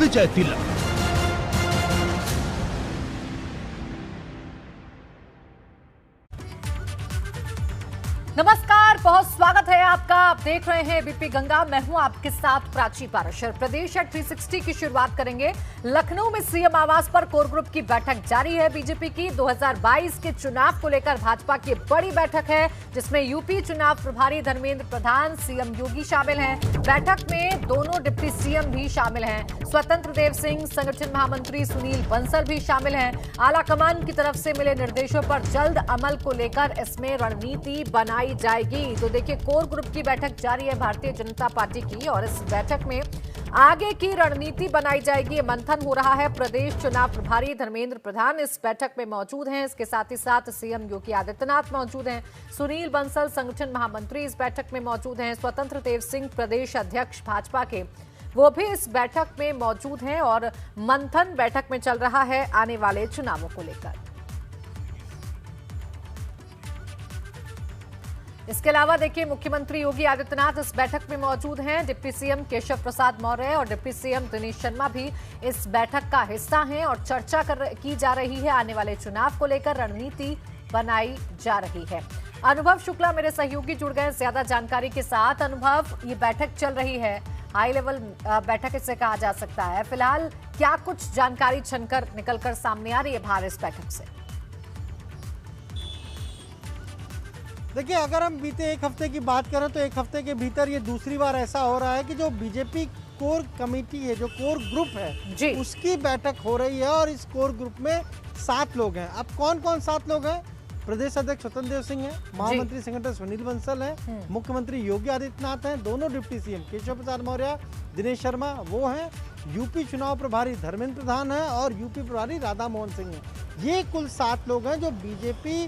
विजय तिलक। नमस्कार, बहुत स्वागत है आपका। आप देख रहे हैं बीपी गंगा। मैं हूं आपके साथ प्राची पाराशर। प्रदेश एट 360 की शुरुआत करेंगे। लखनऊ में सीएम आवास पर कोर ग्रुप की बैठक जारी है। बीजेपी की 2022 के चुनाव को लेकर भाजपा की बड़ी बैठक है, जिसमें यूपी चुनाव प्रभारी धर्मेंद्र प्रधान, सीएम योगी शामिल हैं। बैठक में दोनों डिप्टी सीएम भी शामिल हैं। स्वतंत्र देव सिंह, संगठन महामंत्री सुनील बंसल भी शामिल हैं। आलाकमान की तरफ से मिले निर्देशों पर जल्द अमल को लेकर इसमें रणनीति बनाई जाएगी। तो देखिए, कोर ग्रुप की बैठक जारी है भारतीय जनता पार्टी की, और इस बैठक में आगे की रणनीति बनाई जाएगी। मंथन हो रहा है। प्रदेश चुनाव प्रभारी धर्मेंद्र प्रधान इस बैठक में मौजूद हैं। इसके साथ ही साथ सीएम योगी आदित्यनाथ मौजूद हैं। सुनील बंसल, संगठन महामंत्री, इस बैठक में मौजूद हैं। स्वतंत्र देव सिंह, प्रदेश अध्यक्ष भाजपा के, वो भी इस बैठक में मौजूद हैं। और मंथन बैठक में चल रहा है आने वाले चुनावों को लेकर। इसके अलावा देखिए, मुख्यमंत्री योगी आदित्यनाथ इस बैठक में मौजूद हैं। डिप्टी सीएम केशव प्रसाद मौर्य और डिप्टी सीएम दिनेश शर्मा भी इस बैठक का हिस्सा हैं, और चर्चा की जा रही है। आने वाले चुनाव को लेकर रणनीति बनाई जा रही है। अनुभव शुक्ला मेरे सहयोगी जुड़ गए ज्यादा जानकारी के साथ। अनुभव, ये बैठक चल रही है, हाई लेवल बैठक इसे कहा जा सकता है। फिलहाल क्या कुछ जानकारी छनकर निकलकर सामने आ रही है बाहर इस बैठक से? देखिए, अगर हम बीते एक हफ्ते की बात करें तो एक हफ्ते के भीतर ये दूसरी बार ऐसा हो रहा है कि जो बीजेपी कोर कमेटी है, जो कोर ग्रुप है जी, उसकी बैठक हो रही है। और इस कोर ग्रुप में 7 लोग हैं। अब कौन कौन 7 लोग हैं? प्रदेश अध्यक्ष स्वतंत्र देव सिंह है, महामंत्री संगठन सुनील बंसल है, मुख्यमंत्री योगी आदित्यनाथ हैं, दोनों डिप्टी सीएम केशव प्रसाद मौर्य, दिनेश शर्मा वो हैं, यूपी चुनाव प्रभारी धर्मेंद्र प्रधान है, और यूपी प्रभारी राधा मोहन सिंह है। ये कुल 7 लोग हैं जो बीजेपी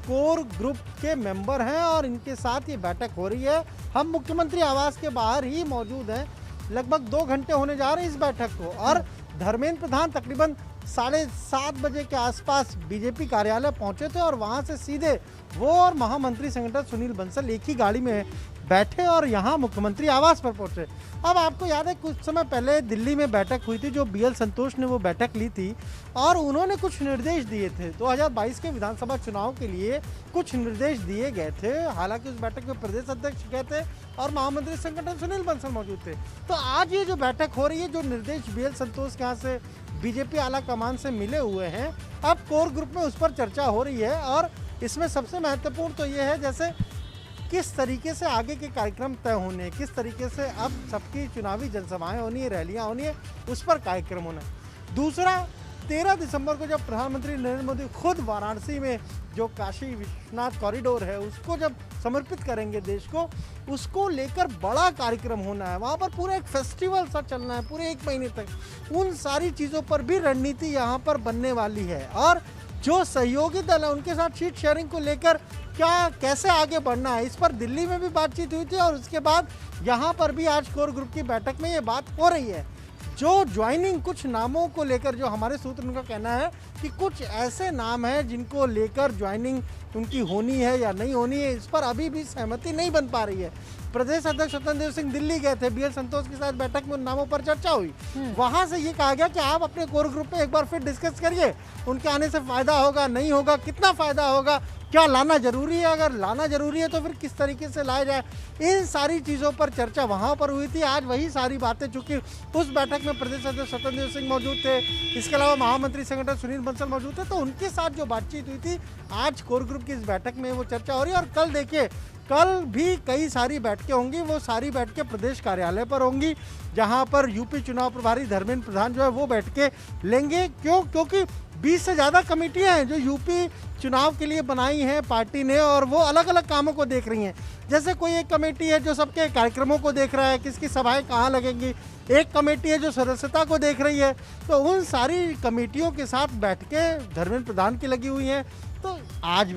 कोर ग्रुप के मेंबर हैं, और इनके साथ ये बैठक हो रही है। हम मुख्यमंत्री आवास के बाहर ही मौजूद हैं। लगभग 2 घंटे होने जा रहे हैं इस बैठक को, और धर्मेंद्र प्रधान तकरीबन 7:30 बजे के आसपास बीजेपी कार्यालय पहुंचे थे, और वहां से सीधे वो और महामंत्री संगठन सुनील बंसल एक ही गाड़ी में बैठे और यहाँ मुख्यमंत्री आवास पर पहुंचे। अब आपको याद है, कुछ समय पहले दिल्ली में बैठक हुई थी, जो बीएल संतोष ने वो बैठक ली थी, और उन्होंने कुछ निर्देश दिए थे। 2022 के विधानसभा चुनाव के लिए कुछ निर्देश दिए गए थे। हालांकि उस बैठक में प्रदेश अध्यक्ष गए थे और महामंत्री संगठन सुनील बंसल मौजूद थे। तो आज ये जो बैठक हो रही है, जो निर्देश बीएल संतोष के यहाँ से बीजेपी आला कमान से मिले हुए हैं, अब कोर ग्रुप में उस पर चर्चा हो रही है। और इसमें सबसे महत्वपूर्ण तो ये है, जैसे किस तरीके से आगे के कार्यक्रम तय होने, किस तरीके से अब सबकी चुनावी जनसभाएं होनी है, रैलियां होनी है, उस पर कार्यक्रम होना है। दूसरा, 13 दिसंबर को जब प्रधानमंत्री नरेंद्र मोदी खुद वाराणसी में जो काशी विश्वनाथ कॉरिडोर है उसको जब समर्पित करेंगे देश को, उसको लेकर बड़ा कार्यक्रम होना है। वहाँ पर पूरा एक फेस्टिवल सा चलना है पूरे 1 महीने तक। उन सारी चीज़ों पर भी रणनीति यहाँ पर बनने वाली है। और जो सहयोगी दल है उनके साथ सीट शेयरिंग को लेकर क्या कैसे आगे बढ़ना है, इस पर दिल्ली में भी बातचीत हुई थी, और उसके बाद यहाँ पर भी आज कोर ग्रुप की बैठक में ये बात हो रही है। जो ज्वाइनिंग, कुछ नामों को लेकर जो हमारे सूत्र उनका कहना है कि कुछ ऐसे नाम हैं जिनको लेकर ज्वाइनिंग उनकी होनी है या नहीं होनी है, इस पर अभी भी सहमति नहीं बन पा रही है। प्रदेश अध्यक्ष स्वतंत्र देव सिंह दिल्ली गए थे, बीएल संतोष के साथ बैठक में उन नामों पर चर्चा हुई। वहां से ये कहा गया कि आप अपने कोर ग्रुप में एक बार फिर डिस्कस करिए, उनके आने से फायदा होगा, नहीं होगा, कितना फायदा होगा, क्या लाना जरूरी है, अगर लाना जरूरी है तो फिर किस तरीके से लाया जाए, इन सारी चीज़ों पर चर्चा वहाँ पर हुई थी। आज वही सारी बातें, चूंकि उस बैठक में प्रदेश अध्यक्ष स्वतंत्र देव सिंह मौजूद थे, इसके अलावा महामंत्री संगठन सुनील बंसल मौजूद थे, तो उनके साथ जो बातचीत हुई थी, आज कोर ग्रुप की इस बैठक में वो चर्चा हो रही है। और कल देखिए, कल भी कई सारी बैठकें होंगी। वो सारी बैठकें प्रदेश कार्यालय पर होंगी, जहां पर यूपी चुनाव प्रभारी धर्मेंद्र प्रधान जो है वो बैठकें लेंगे। क्योंकि 20 से ज़्यादा कमेटियां हैं जो यूपी चुनाव के लिए बनाई हैं पार्टी ने, और वो अलग अलग कामों को देख रही हैं। जैसे कोई एक कमेटी है जो सबके कार्यक्रमों को देख रहा है, किसकी सभाएं कहाँ लगेंगी, एक कमेटी है जो सदस्यता को देख रही है। तो उन सारी कमेटियों के साथ बैठकें धर्मेंद्र प्रधान की लगी हुई हैं। तो आज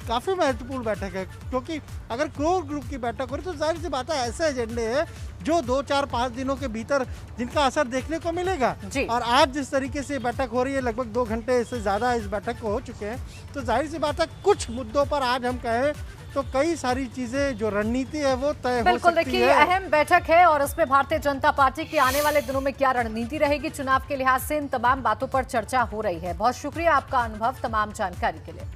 काफ़ी महत्वपूर्ण बैठक है, क्योंकि अगर कोर ग्रुप की बैठक हो रही तो जाहिर सी बात है ऐसे एजेंडे हैं जो 2, 4, 5 दिनों के भीतर जिनका असर देखने को मिलेगा। और आज जिस तरीके से बैठक हो रही है, लगभग 2 घंटे से ज़्यादा इस बैठक को हो चुके हैं, तो जाहिर सी बात है कुछ मुद्दों पर आज हम कहें तो कई सारी चीजें जो रणनीति है वो तय हो बिल्कुल। सकती देखिए, है। अहम बैठक है और इसमें भारतीय जनता पार्टी की आने वाले दिनों में क्या रणनीति रहेगी चुनाव के लिहाज से, इन तमाम बातों पर चर्चा हो रही है। बहुत शुक्रिया आपका अनुभव, तमाम जानकारी के लिए।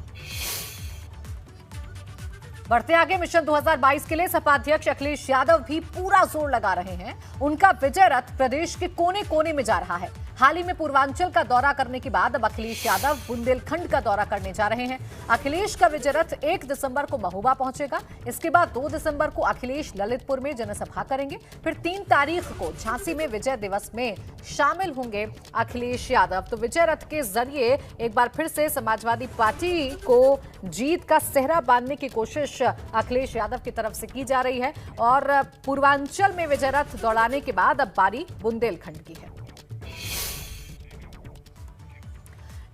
बढ़ते आगे, मिशन 2022 के लिए सपा अध्यक्ष अखिलेश यादव भी पूरा जोर लगा रहे हैं। उनका विजय रथ प्रदेश के कोने कोने में जा रहा है। हाल ही में पूर्वांचल का दौरा करने के बाद अब अखिलेश यादव बुंदेलखंड का दौरा करने जा रहे हैं। अखिलेश का विजय रथ 1 दिसंबर को महोबा पहुंचेगा। इसके बाद 2 दिसंबर को अखिलेश ललितपुर में जनसभा करेंगे। फिर 3 तारीख को झांसी में विजय दिवस में शामिल होंगे अखिलेश यादव। तो विजय रथ के जरिए एक बार फिर से समाजवादी पार्टी को जीत का सेहरा बांधने की कोशिश अखिलेश यादव की तरफ से की जा रही है और पूर्वांचल में विजय रथ दौड़ाने के बाद अब बारी बुंदेलखंड की है।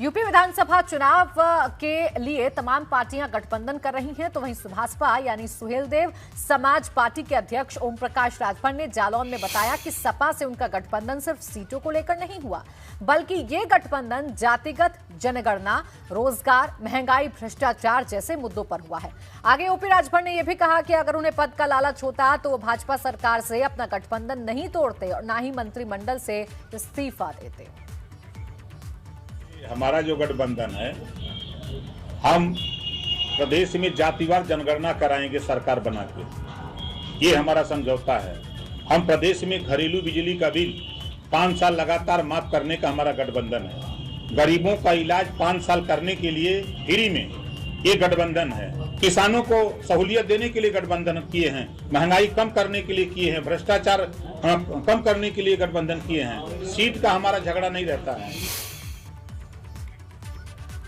यूपी विधानसभा चुनाव के लिए तमाम पार्टियां गठबंधन कर रही हैं, तो वहीं सुभाषपा यानी सुहेलदेव समाज पार्टी के अध्यक्ष ओम प्रकाश राजभर ने जालौन में बताया कि सपा से उनका गठबंधन सिर्फ सीटों को लेकर नहीं हुआ, बल्कि ये गठबंधन जातिगत जनगणना, रोजगार, महंगाई, भ्रष्टाचार जैसे मुद्दों पर हुआ है। आगे ओपी राजभर ने यह भी कहा कि अगर उन्हें पद का लालच होता तो वो भाजपा सरकार से अपना गठबंधन नहीं तोड़ते और ना ही मंत्रिमंडल से इस्तीफा देते। हमारा जो गठबंधन है, हम प्रदेश में जातिवार जनगणना कराएंगे सरकार बना के, ये हमारा समझौता है। हम प्रदेश में घरेलू बिजली का बिल 5 साल लगातार माफ करने का हमारा गठबंधन है। गरीबों का इलाज 5 साल करने के लिए फ्री में ये गठबंधन है। किसानों को सहूलियत देने के लिए गठबंधन किए हैं, महंगाई कम करने के लिए किए हैं, भ्रष्टाचार कम करने के लिए गठबंधन किए हैं। सीट का हमारा झगड़ा नहीं रहता है।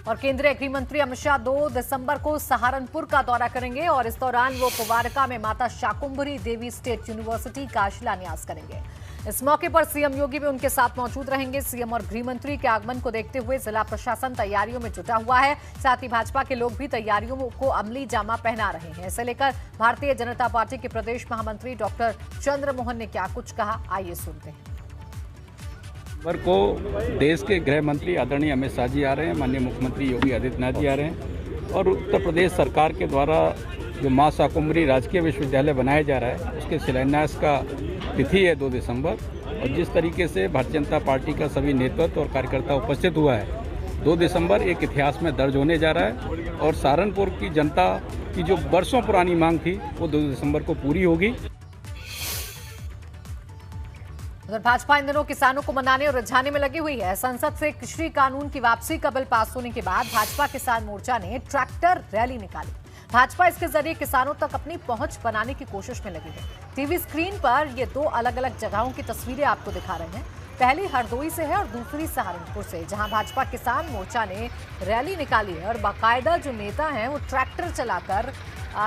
और केंद्रीय गृह मंत्री अमित शाह 2 दिसंबर को सहारनपुर का दौरा करेंगे और इस दौरान वो कुवारका में माता शाकुंभरी देवी स्टेट यूनिवर्सिटी का शिलान्यास करेंगे। इस मौके पर सीएम योगी भी उनके साथ मौजूद रहेंगे। सीएम और गृह मंत्री के आगमन को देखते हुए जिला प्रशासन तैयारियों में जुटा हुआ है। साथ ही भाजपा के लोग भी तैयारियों को अमली जामा पहना रहे हैं। इसे लेकर भारतीय जनता पार्टी के प्रदेश महामंत्री डॉक्टर चंद्रमोहन ने क्या कुछ कहा, आइए सुनते हैं। को देश के गृह मंत्री आदरणीय अमित शाह जी आ रहे हैं, माननीय मुख्यमंत्री योगी आदित्यनाथ जी आ रहे हैं और उत्तर प्रदेश सरकार के द्वारा जो मां शाकुंभरी राजकीय विश्वविद्यालय बनाया जा रहा है उसके शिलान्यास का तिथि है 2 दिसंबर। और जिस तरीके से भारतीय जनता पार्टी का सभी नेतृत्व और कार्यकर्ता उपस्थित हुआ है, 2 दिसंबर एक इतिहास में दर्ज होने जा रहा है और सहारनपुर की जनता की जो वर्षों पुरानी मांग थी वो 2 दिसंबर को पूरी होगी। उधर भाजपा इन दिनों किसानों को मनाने और रिझाने में लगी हुई है। संसद से कृषि कानून की वापसी का बिल पास होने के बाद भाजपा किसान मोर्चा ने ट्रैक्टर रैली निकाली। भाजपा इसके जरिए किसानों तक अपनी पहुंच बनाने की कोशिश में लगी है। टीवी स्क्रीन पर ये 2 अलग अलग जगहों की तस्वीरें आपको दिखा रहे हैं। पहली हरदोई से है और दूसरी सहारनपुर से, जहां भाजपा किसान मोर्चा ने रैली निकाली है और बाकायदा जो नेता हैं वो ट्रैक्टर चलाकर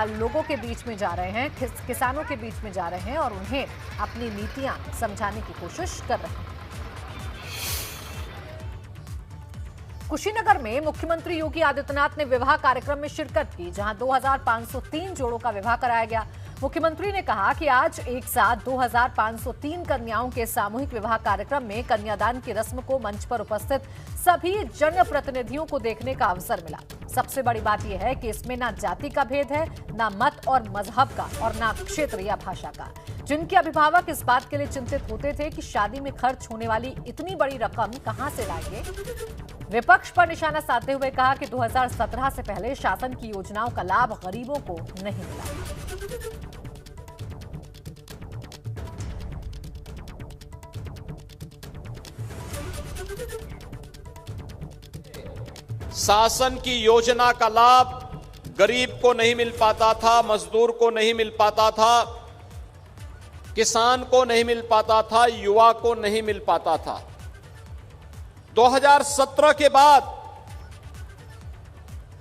लोगों के बीच में जा रहे हैं, किसानों के बीच में जा रहे हैं और उन्हें अपनी नीतियां समझाने की कोशिश कर रहे हैं। कुशीनगर में मुख्यमंत्री योगी आदित्यनाथ ने विवाह कार्यक्रम में शिरकत की, जहां 2503 जोड़ों का विवाह कराया गया। मुख्यमंत्री ने कहा कि आज एक साथ 2503 कन्याओं के सामूहिक विवाह कार्यक्रम में कन्यादान की रस्म को मंच पर उपस्थित सभी जनप्रतिनिधियों को देखने का अवसर मिला। सबसे बड़ी बात यह है कि इसमें ना जाति का भेद है, ना मत और मजहब का और ना क्षेत्र या भाषा का। जिनके अभिभावक इस बात के लिए चिंतित होते थे कि शादी में खर्च होने वाली इतनी बड़ी रकम कहां से लाएंगे, विपक्ष पर निशाना साधते हुए कहा कि 2017 से पहले शासन की योजनाओं का लाभ गरीबों को नहीं मिला। शासन की योजना का लाभ गरीब को नहीं मिल पाता था, मजदूर को नहीं मिल पाता था, किसान को नहीं मिल पाता था, युवा को नहीं मिल पाता था। 2017 के बाद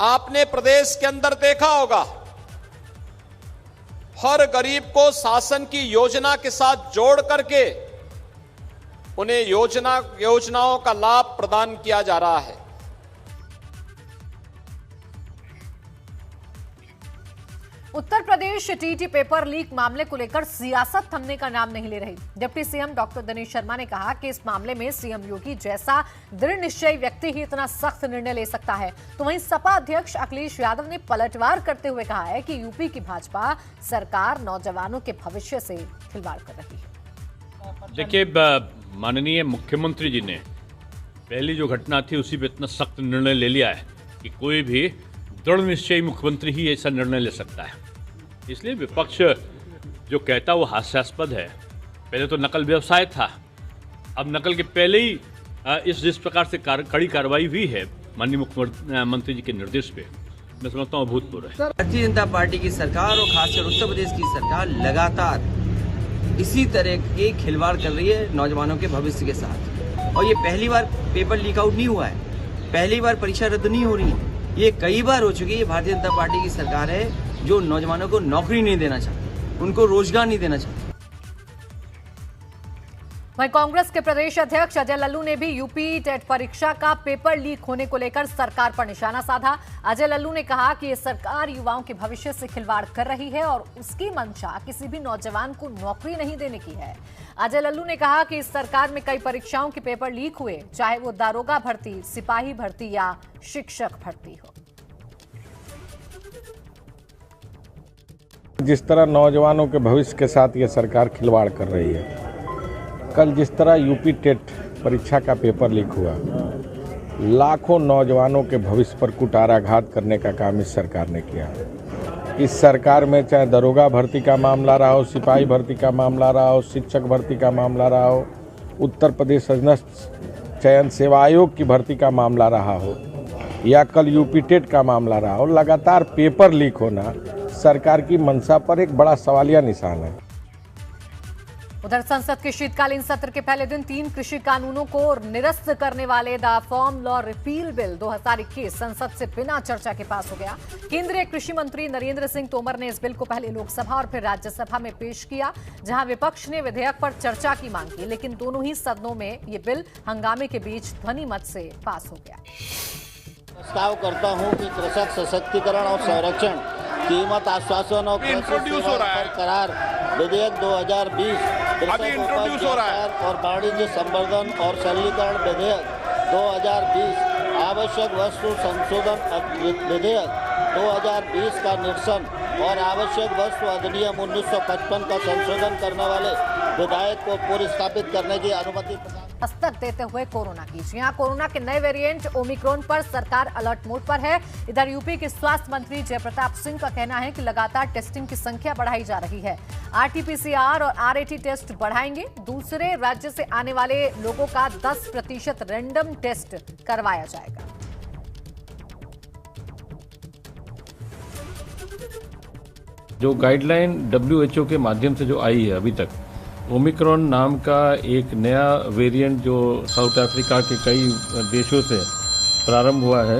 आपने प्रदेश के अंदर देखा होगा, हर गरीब को शासन की योजना के साथ जोड़ करके उन्हें योजनाओं का लाभ प्रदान किया जा रहा है। Uttar Pradesh TT paper leak मामले को लेकर सियासत थमने का नाम नहीं ले रही। Deputy CM doctor Dinesh Sharma ने कहा कि इस मामले में सीएम योगी जैसा दृढ़ निश्चयी व्यक्ति ही इतना सख्त निर्णय ले सकता है। तो वहीं सपा अध्यक्ष अखिलेश यादव ने पलटवार करते हुए कहा है कि यूपी की भाजपा सरकार नौजवानों के भविष्य से खिलवाड़ कर रही है। देखिए, माननीय मुख्यमंत्री जी ने पहली जो घटना थी उसी पे इतना सख्त निर्णय ले लिया है कि कोई भी दृढ़ निश्चयी मुख्यमंत्री ही ऐसा निर्णय ले सकता है। इसलिए विपक्ष जो कहता है वो हास्यास्पद है। पहले तो नकल व्यवसाय था, अब नकल के पहले ही जिस प्रकार से कड़ी कार्रवाई हुई है माननीय मुख्यमंत्री जी के निर्देश पे, मैं समझता हूँ अभूतपूर्व है। भारतीय जनता पार्टी की सरकार और खासकर उत्तर प्रदेश की सरकार लगातार इसी तरह के खिलवाड़ कर रही है नौजवानों के भविष्य के साथ। और ये पहली बार पेपर लीक आउट नहीं हुआ है, पहली बार परीक्षा रद्द नहीं हो रही है, ये कई बार हो चुकी है। भारतीय जनता पार्टी की सरकार है जो नौजवानों को नौकरी नहीं देना चाहती, उनको रोजगार नहीं देना चाहती। वहीं कांग्रेस के प्रदेश अध्यक्ष अजय लल्लू ने भी यूपी टेट परीक्षा का पेपर लीक होने को लेकर सरकार पर निशाना साधा। अजय लल्लू ने कहा कि ये सरकार युवाओं के भविष्य से खिलवाड़ कर रही है और उसकी मंशा किसी भी नौजवान को नौकरी नहीं देने की है। अजय लल्लू ने कहा कि इस सरकार में कई परीक्षाओं के पेपर लीक हुए, चाहे वो दारोगा भर्ती, सिपाही भर्ती या शिक्षक भर्ती हो। जिस तरह नौजवानों के भविष्य के साथ ये सरकार खिलवाड़ कर रही है, कल जिस तरह यूपी टेट परीक्षा का पेपर लीक हुआ, लाखों नौजवानों के भविष्य पर कुटाराघात करने का काम इस सरकार ने किया। इस सरकार में चाहे दरोगा भर्ती का मामला रहा हो, सिपाही भर्ती का मामला रहा हो, शिक्षक भर्ती का मामला रहा हो, उत्तर प्रदेश अधीनस्थ चयन सेवा आयोग की भर्ती का मामला रहा हो, या कल यूपी टेट का मामला रहा हो, लगातार पेपर लीक होना सरकार की मंशा पर एक बड़ा सवालिया निशान है। उधर संसद के शीतकालीन सत्र के पहले दिन 3 कृषि कानूनों को निरस्त करने वाले the farm law repeal bill 2021 संसद से बिना चर्चा के पास हो गया। केंद्रीय कृषि मंत्री नरेंद्र सिंह तोमर ने इस बिल को पहले लोकसभा और फिर राज्यसभा में पेश किया, जहां विपक्ष ने विधेयक पर चर्चा की मांग की, लेकिन दोनों ही सदनों में ये बिल हंगामे के बीच ध्वनि मत से पास हो गया। प्रस्ताव करता हूं कि कृषक सशक्तिकरण और संरक्षण, कीमत आश्वासन और करार विधेयक 2020, कृषक उपज व्यापार और वाणिज्य संवर्धन और सरलीकरण विधेयक 2020, आवश्यक वस्तु संशोधन विधेयक 2020 का निरसन और आवश्यक वस्तु अधिनियम 1955 का संशोधन करने वाले विधेयक को पुनर्स्थापित करने की अनुमति दस्तक देते हुए कोरोना की। यहां कोरोना के नए वेरिएंट ओमिक्रॉन पर सरकार अलर्ट मोड पर है। इधर यूपी के स्वास्थ्य मंत्री जयप्रताप सिंह का कहना है कि लगातार टेस्टिंग की संख्या बढ़ाई जा रही है। आरटीपीसीआर और आरएटी टेस्ट बढ़ाएंगे। दूसरे राज्य से आने वाले लोगों का 10% रैंडम टेस्ट करवाया जाएगा। जो गाइडलाइन WHO के माध्यम से जो आई है अभी तक, ओमिक्रॉन नाम का एक नया वेरिएंट जो साउथ अफ्रीका के कई देशों से प्रारंभ हुआ है,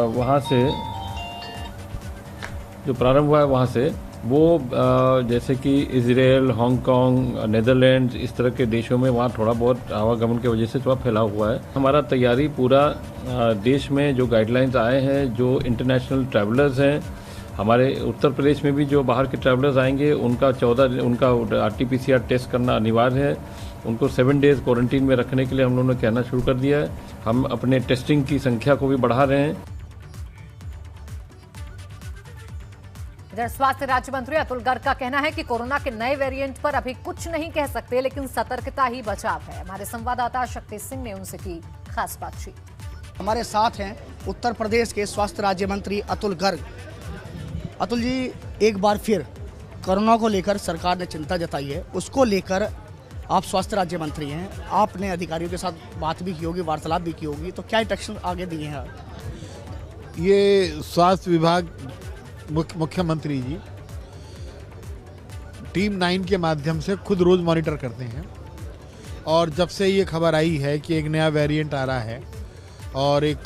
वहाँ से जो प्रारंभ हुआ है वहाँ से वो जैसे कि इजराइल, हांगकांग, नीदरलैंड्स, इस तरह के देशों में वहाँ थोड़ा बहुत आवागमन की वजह से थोड़ा फैलाव हुआ है। हमारा तैयारी पूरा देश में जो गाइडलाइंस आए हैं, जो इंटरनेशनल ट्रैवलर्स हैं, हमारे उत्तर प्रदेश में भी जो बाहर के ट्रैवलर्स आएंगे उनका RT-PCR टेस्ट करना अनिवार्य है। उनको 7 डेज क्वारंटीन में रखने के लिए हम लोगों ने कहना शुरू कर दिया है। हम अपने टेस्टिंग की संख्या को भी बढ़ा रहे हैं। इधर स्वास्थ्य राज्य मंत्री अतुल गर्ग का कहना है कि कोरोना के नए वेरिएंट पर अभी कुछ नहीं कह सकते, लेकिन सतर्कता ही बचाव है। हमारे संवाददाता शक्ति सिंह ने उनसे की खास बातचीत। हमारे साथ हैं उत्तर प्रदेश के स्वास्थ्य राज्य मंत्री अतुल गर्ग। अतुल जी, एक बार फिर कोरोना को लेकर सरकार ने चिंता जताई है, उसको लेकर आप स्वास्थ्य राज्य मंत्री हैं, आपने अधिकारियों के साथ बात भी की होगी, वार्तालाप भी की होगी, तो क्या इंस्ट्रक्शन आगे दिए हैं? ये स्वास्थ्य विभाग मुख्यमंत्री जी टीम 9 के माध्यम से खुद रोज मॉनिटर करते हैं, और जब से ये खबर आई है कि एक नया वेरिएंट आ रहा है और एक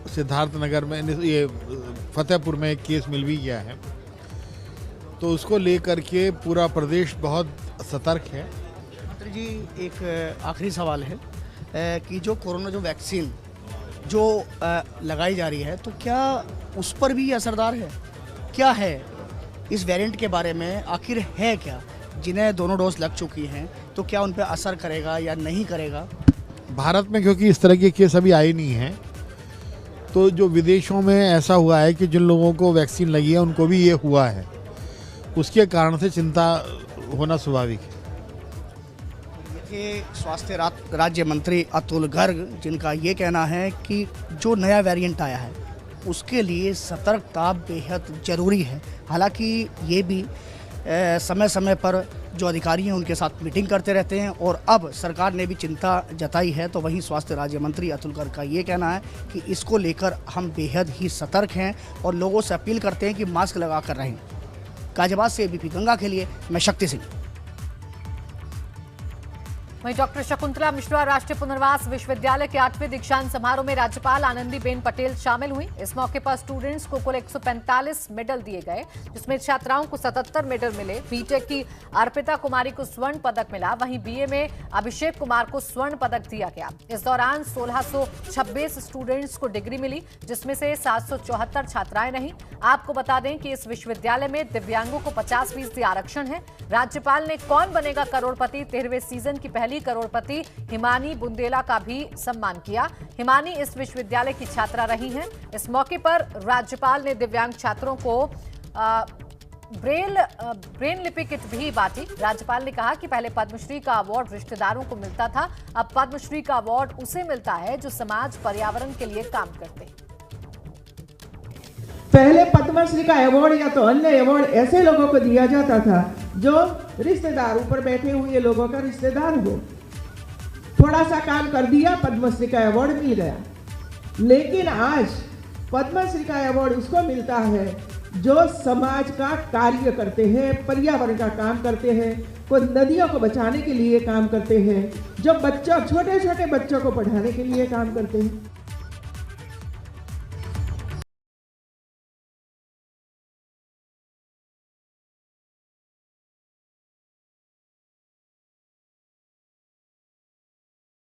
सिद्धार्थनगर में, ये फतेहपुर में एक केस मिल भी गया है, तो उसको लेकर के पूरा प्रदेश बहुत सतर्क है। मंत्री जी, एक आखिरी सवाल है कि जो कोरोना जो वैक्सीन जो लगाई जा रही है, तो क्या उस पर भी असरदार है? क्या है इस वेरिएंट के बारे में आखिर है क्या? जिन्हें दोनों डोज लग चुकी हैं तो क्या उन पर असर करेगा या नहीं करेगा? भारत में क्योंकि इस तरह के केस अभी आए नहीं हैं, तो जो विदेशों में ऐसा हुआ है कि जिन लोगों को वैक्सीन लगी है उनको भी ये हुआ है, उसके कारण से चिंता होना स्वाभाविक है। ये स्वास्थ्य राज्य मंत्री अतुल गर्ग, जिनका ये कहना है कि जो नया वेरिएंट आया है उसके लिए सतर्कता बेहद ज़रूरी है। हालांकि ये भी समय समय पर जो अधिकारी हैं उनके साथ मीटिंग करते रहते हैं और अब सरकार ने भी चिंता जताई है। तो वहीं स्वास्थ्य राज्य मंत्री अतुल गर्ग का ये कहना है कि इसको लेकर हम बेहद ही सतर्क हैं और लोगों से अपील करते हैं कि मास्क लगा कर रहें। गाजियाबाद से एबीपी गंगा के लिए मैं शक्ति सिंह। वहीं डॉक्टर शकुंतला मिश्रा राष्ट्रीय पुनर्वास विश्वविद्यालय के 8वें दीक्षांत समारोह में राज्यपाल आनंदीबेन पटेल शामिल हुई। इस मौके पर स्टूडेंट्स को कुल 145 मेडल दिए गए, जिसमें छात्राओं को 77 मेडल मिले। बीटेक की अर्पिता कुमारी को स्वर्ण पदक मिला, वहीं बीए में अभिषेक कुमार को स्वर्ण पदक दिया गया। इस दौरान 1626 स्टूडेंट्स को डिग्री मिली, जिसमें से 774 छात्राएं रहीं। आपको बता दें कि इस विश्वविद्यालय में दिव्यांगों को 50% आरक्षण है। राज्यपाल ने कौन बनेगा करोड़पति 13वें सीजन की पहली करोड़पति हिमानी बुंदेला का भी सम्मान किया। हिमानी इस विश्वविद्यालय की छात्रा रही हैं। इस मौके पर राज्यपाल ने दिव्यांग छात्रों को ब्रेन लिपि किट भी बांटी। राज्यपाल ने कहा कि पहले पद्मश्री का अवार्ड रिश्तेदारों को मिलता था, अब पद्मश्री का अवार्ड उसे मिलता है जो समाज पर्यावरण के लिए काम करते हैं। पहले पद्मश्री का अवार्ड या तो अन्य अवार्ड ऐसे लोगों को दिया जाता था जो रिश्तेदार, ऊपर बैठे हुए लोगों का रिश्तेदार हो, थोड़ा सा काम कर दिया, पद्मश्री का अवार्ड मिल गया। लेकिन आज पद्मश्री का अवार्ड उसको मिलता है जो समाज का कार्य करते हैं, पर्यावरण का काम करते हैं, कोई नदियों को बचाने के लिए काम करते हैं, जो बच्चों, छोटे छोटे बच्चों को पढ़ाने के लिए काम करते हैं।